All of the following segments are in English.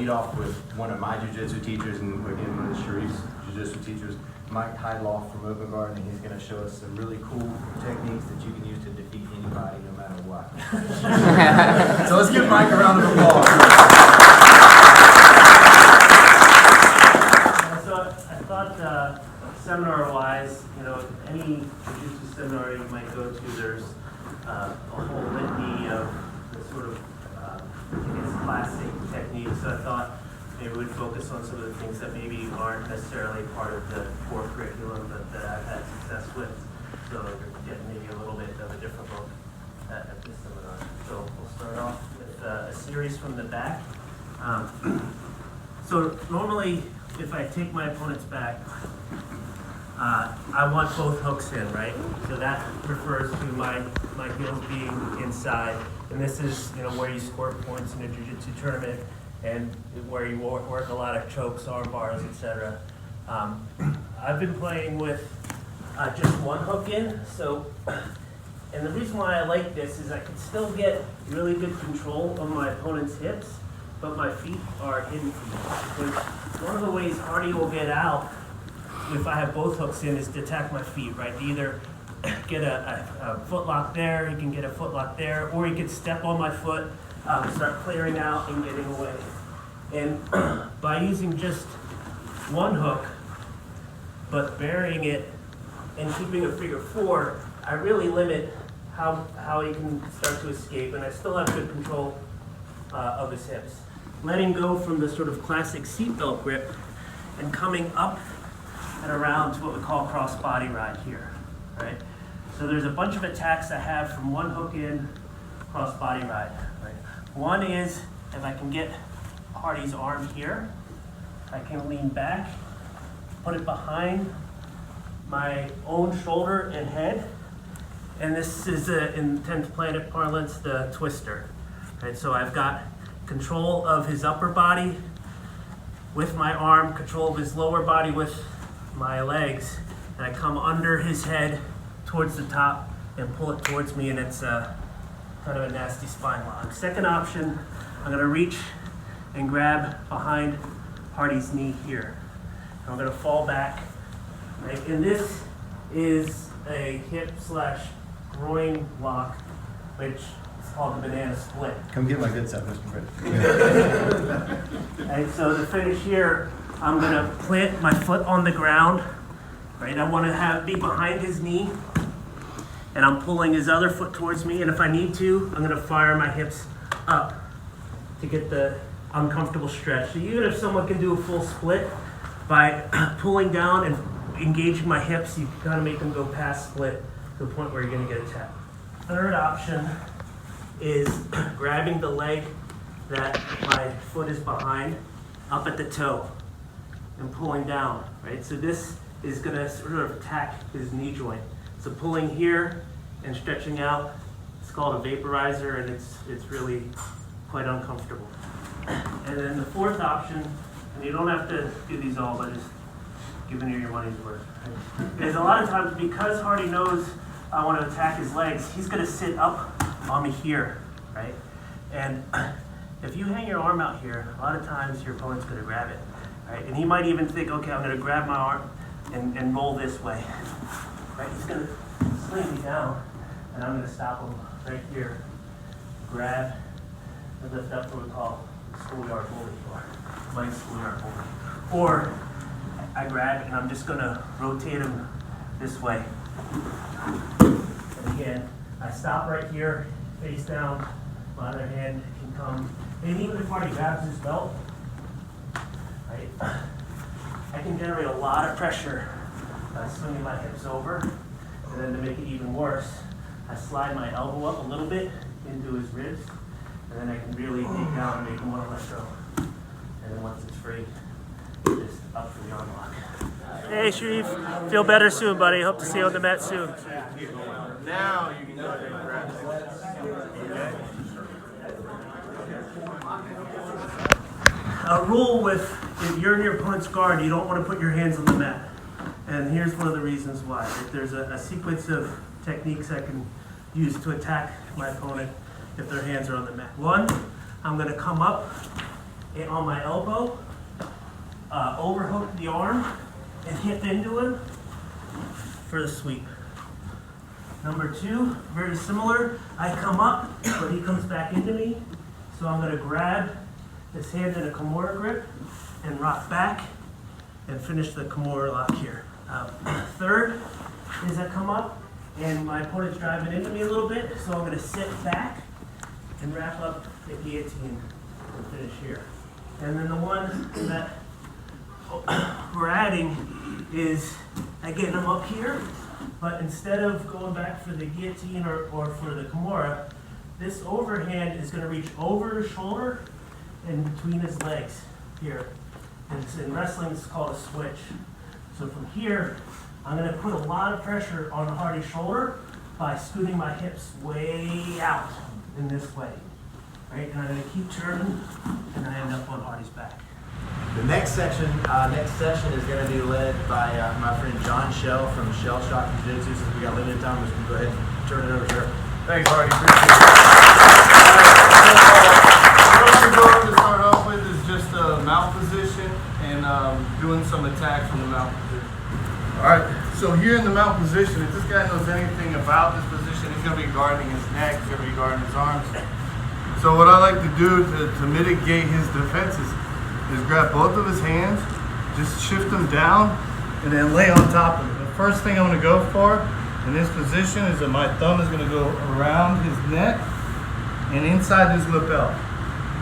lead off with one of my Jiu-Jitsu teachers, and again, one of the Shareff's Jiu-Jitsu teachers, Mike Heidloff from Open Guard, and he's going to show us some really cool techniques that you can use to defeat anybody, no matter what. So let's give Mike a round of applause. So I thought seminar-wise, you know, any Jiu-Jitsu seminar you might go to, there's a whole litany of the sort of classic techniques. So I thought maybe we'd focus on some of the things that maybe aren't necessarily part of the core curriculum, but that I've had success with. So you're getting maybe a little bit of a different look at this seminar. So we'll start off with a series from the back. So normally, if I take my opponent's back, I want both hooks in, right? So that refers to my heels being inside. And this is, you know, where you score points in a Jiu-Jitsu tournament and where you work a lot of chokes, arm bars, etc. I've been playing with just one hook in. So, and the reason why I like this is I can still get really good control of my opponent's hips, but my feet are hidden from me. Because one of the ways Hardy will get out if I have both hooks in is to attack my feet, right? Either get a foot lock there, he can get a foot lock there, or he can step on my foot, start clearing out and getting away. And by using just one hook, but burying it and keeping a figure four, I really limit how he can start to escape, and I still have good control of his hips. Letting go from the sort of classic seatbelt grip and coming up and around to what we call cross body ride here, right? So there's a bunch of attacks I have from one hook in, cross body ride, right? One is if I can get Hardy's arm here, I can lean back, put it behind my own shoulder and head, and this is in 10th Planet parlance, the twister, right? So I've got control of his upper body with my arm, control of his lower body with my legs, and I come under his head towards the top and pull it towards me, and it's kind of a nasty spine lock. Second option, I'm going to reach and grab behind Hardy's knee here. And I'm going to fall back, right? And this is a hip / groin lock, which is called the banana split. Come get my good stuff, Mr. Fred. And so to finish here, I'm going to plant my foot on the ground, right? I want to be behind his knee, and I'm pulling his other foot towards me, and if I need to, I'm going to fire my hips up to get the uncomfortable stretch. So even if someone can do a full split, by pulling down and engaging my hips, you can kind of make them go past split to the point where you're going to get a tap. Third option is grabbing the leg that my foot is behind up at the toe and pulling down, right? So this is going to sort of attack his knee joint. So pulling here and stretching out, it's called a vaporizer, and it's really quite uncomfortable. And then the fourth option, and you don't have to do these all, but just giving you your money's worth, right? Is a lot of times, because Hardy knows I want to attack his legs, he's going to sit up on me here, right? And if you hang your arm out here, a lot of times your opponent's going to grab it. Right? And he might even think, okay, I'm going to grab my arm and roll this way. Right? He's going to sling me down, and I'm going to stop him right here. Grab and lift up what we call schoolyard bully, or Mike's schoolyard bully. Or I grab and I'm just going to rotate him this way. And again, I stop right here, face down. My other hand can come. And even if Hardy grabs his belt, right, I can generate a lot of pressure by swinging my hips over. And then to make it even worse, I slide my elbow up a little bit into his ribs. And then I can really take down and make him want to let go. And then once it's free, just up for the arm lock. Hey, Shareff. Feel better soon, buddy. Hope to see you on the mat soon. Now you can go ahead and grab it. A rule with, if you're in your opponent's guard, you don't want to put your hands on the mat. And here's one of the reasons why. If there's a sequence of techniques I can use to attack my opponent if their hands are on the mat. One, I'm going to come up on my elbow, overhook the arm, and hip into him for the sweep. Number 2, very similar. I come up, but he comes back into me. So I'm gonna grab his hand in a Kimura grip and rock back and finish the Kimura lock here. Third is I come up and my opponent's driving into me a little bit, so I'm gonna sit back and wrap up the guillotine and finish here. And then the one that we're adding is, again, I'm up here, but instead of going back for the guillotine or for the Kimura, this overhand is gonna reach over his shoulder and between his legs here. And in wrestling, it's called a switch. So from here, I'm gonna put a lot of pressure on Hardy's shoulder by scooting my hips way out in this way. Right, and I'm gonna keep turning, and I end up on Hardy's back. The next session is going to be led by my friend John Shell from Shell Shock Jiu-Jitsu. Since we got limited time, let's go ahead and turn it over to her. Thanks, Hardy. Appreciate it. What I'm going to start off with is just a mount position and doing some attacks from the mount position. All right, so here in the mount position, if this guy knows anything about this position, he's going to be guarding his neck, he's going to be guarding his arms. So what I like to do to mitigate his defenses is grab both of his hands, just shift them down, and then lay on top of him. The first thing I'm going to go for in this position is that my thumb is going to go around his neck and inside his lapel.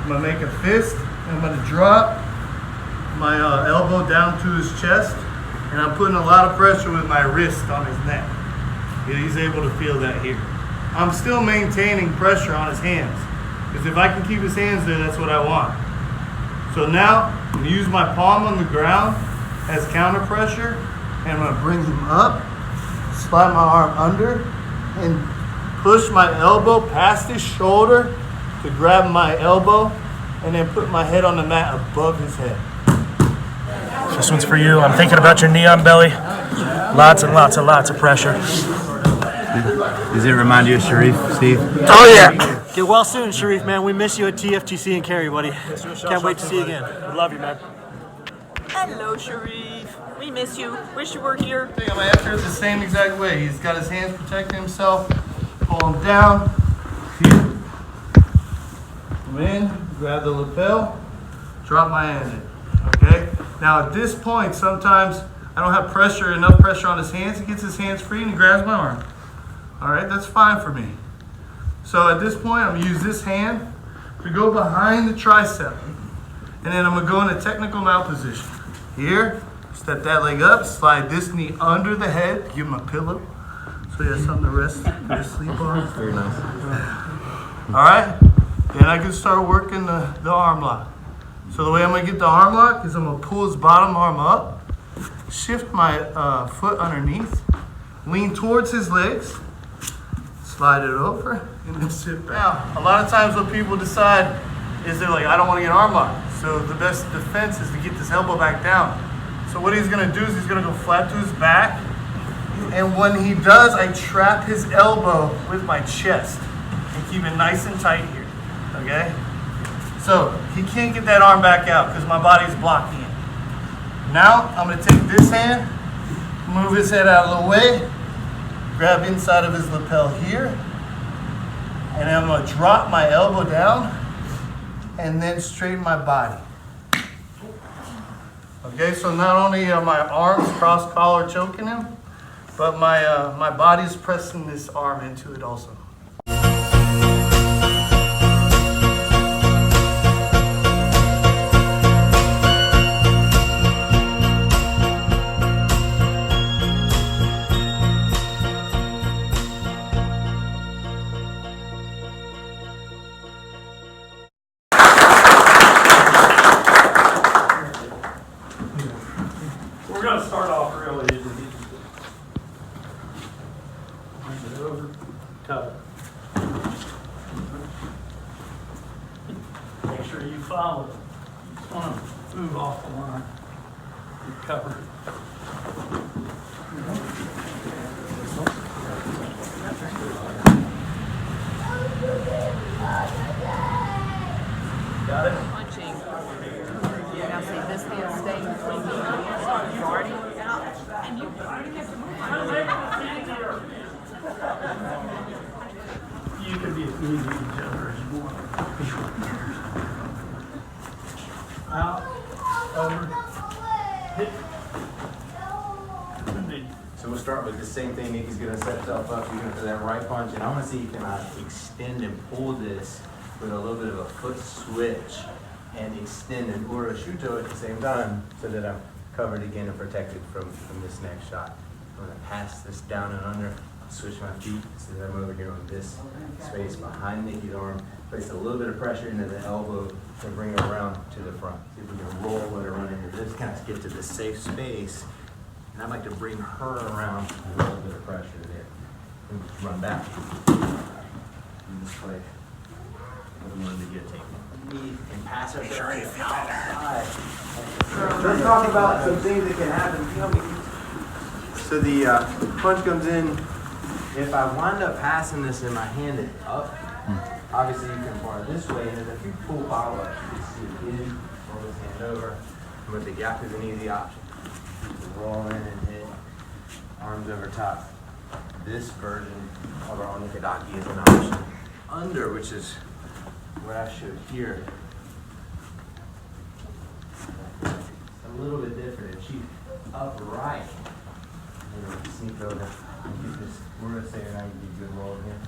I'm going to make a fist, and I'm going to drop my elbow down to his chest, and I'm putting a lot of pressure with my wrist on his neck. He's able to feel that here. I'm still maintaining pressure on his hands, because if I can keep his hands there, that's what I want. So now, I'm going to use my palm on the ground as counter pressure, and I'm going to bring him up, slide my arm under, and push my elbow past his shoulder to grab my elbow, and then put my head on the mat above his head. This one's for you. I'm thinking about your neon belly. Lots and lots and lots of pressure. Does it remind you of Shareff, Steve? Oh, yeah. Get well soon, Shareff, man. We miss you at TFTC and Cary, buddy. Can't wait to see you again. I love you, man. Hello, Shareff. We miss you. Wish you were here. I'm gonna enter it the same exact way. He's got his hands protecting himself. Pull him down. Here. Come in. Grab the lapel. Drop my hand in. Okay? Now at this point, sometimes I don't have enough pressure on his hands. He gets his hands free and he grabs my arm. Alright, that's fine for me. So at this point, I'm gonna use this hand to go behind the tricep. And then I'm gonna go in a technical mount position. Here, step that leg up, slide this knee under the head, give him a pillow. So he has something to rest or sleep on. Very nice. Alright, then I can start working the arm lock. So the way I'm gonna get the arm lock is I'm gonna pull his bottom arm up, shift my foot underneath, lean towards his legs, slide it over, and then sit back. Now, a lot of times what people decide is they're like, I don't want to get arm locked. So the best defense is to get this elbow back down. So what he's going to do is he's going to go flat to his back. And when he does, I trap his elbow with my chest and keep it nice and tight here, okay? So he can't get that arm back out because my body's blocking it. Now I'm going to take this hand, move his head out of the way, grab inside of his lapel here, and I'm going to drop my elbow down and then straighten my body. Okay, so not only are my arms cross-collar choking him, but my body's pressing this arm into it also. We're going to start off real easy. Over, cut. Make sure you follow it. You just want to move off the line. You cover it. Got it? Punching. Out, over, hit. So we'll start with the same thing. Nikki's gonna set himself up. He's gonna throw that right punch, and I wanna see if you can extend and pull this with a little bit of a foot switch and extend an Urashuto at the same time so that I'm covered again and protected from this next shot. I'm gonna pass this down and under, switch my feet so that I'm over here on this space behind Nikki's arm. Place a little bit of pressure into the elbow to bring her around to the front. See if we can roll, let her run into this, kind of get to the safe space. And I'd like to bring her around with a little bit of pressure there. And just run back. In this way. I'm going to guillotine. And pass her outside. Let's talk about some things that can happen. So the punch comes in. If I wind up passing this in my hand and up, obviously you can bar this way. And then if you pull power up, you can see it in, roll this hand over. But the gap is an easy option. Roll in and hit, arms over top. This version of our Onikadaki is an option. Under, which is what I showed here. It's a little bit different. If she's upright, I'm going to sneak over and get this. We're going to say now you get a good roll here.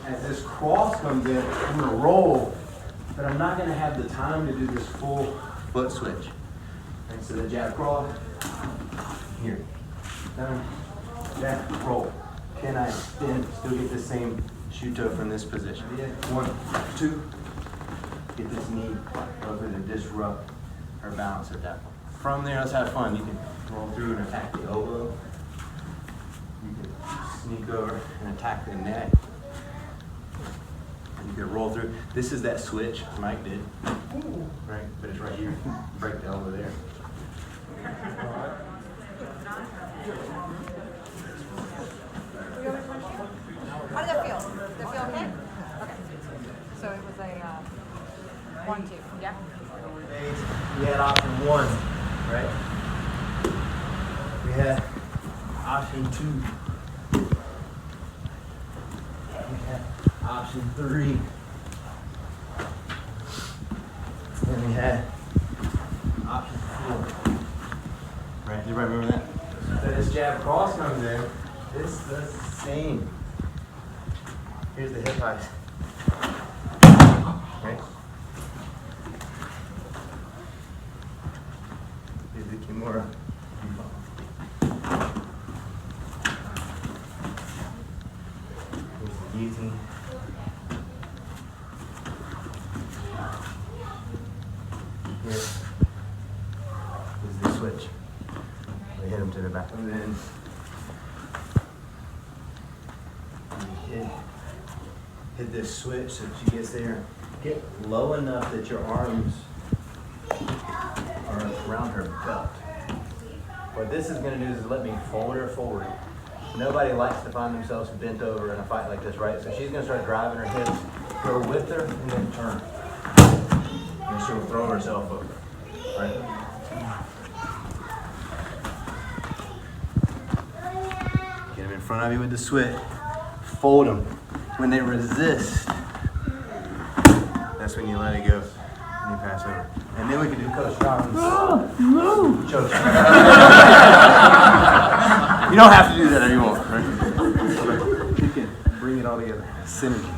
As this cross comes in, I'm going to roll, but I'm not going to have the time to do this full foot switch. And so the jab cross, here, down, jab, roll. Can I extend, still get the same shuto from this position? Yeah. 1, 2, get this knee over to disrupt her balance at that point. From there, let's have fun. You can roll through and attack the elbow. You can sneak over and attack the neck. You can roll through. This is that switch Mike did, right? But it's right here. Break the elbow there. How did that feel? Did that feel okay? Okay. So it was a 1-2, yeah? We had option 1, right? We had option 2. We had option 3. And we had option 4. Right? Everybody remember that? So this jab cross comes in. This does the same. Here's the hip height. Right? Here's the Kimura. Here's the guillotine. Here is the switch. We hit him to the back. And then hit this switch so that she gets there. Get low enough that your arms are around her belt. What this is going to do is let me fold her forward. Nobody likes to find themselves bent over in a fight like this, right? So she's going to start driving her hips, go with her, and then turn. And she'll throw herself over, right? Get them in front of you with the switch. Fold them. When they resist, that's when you let it go and you pass over. And then we can do Coach John's choke. You don't have to do that if you want, right? You can bring it all together. Synergy.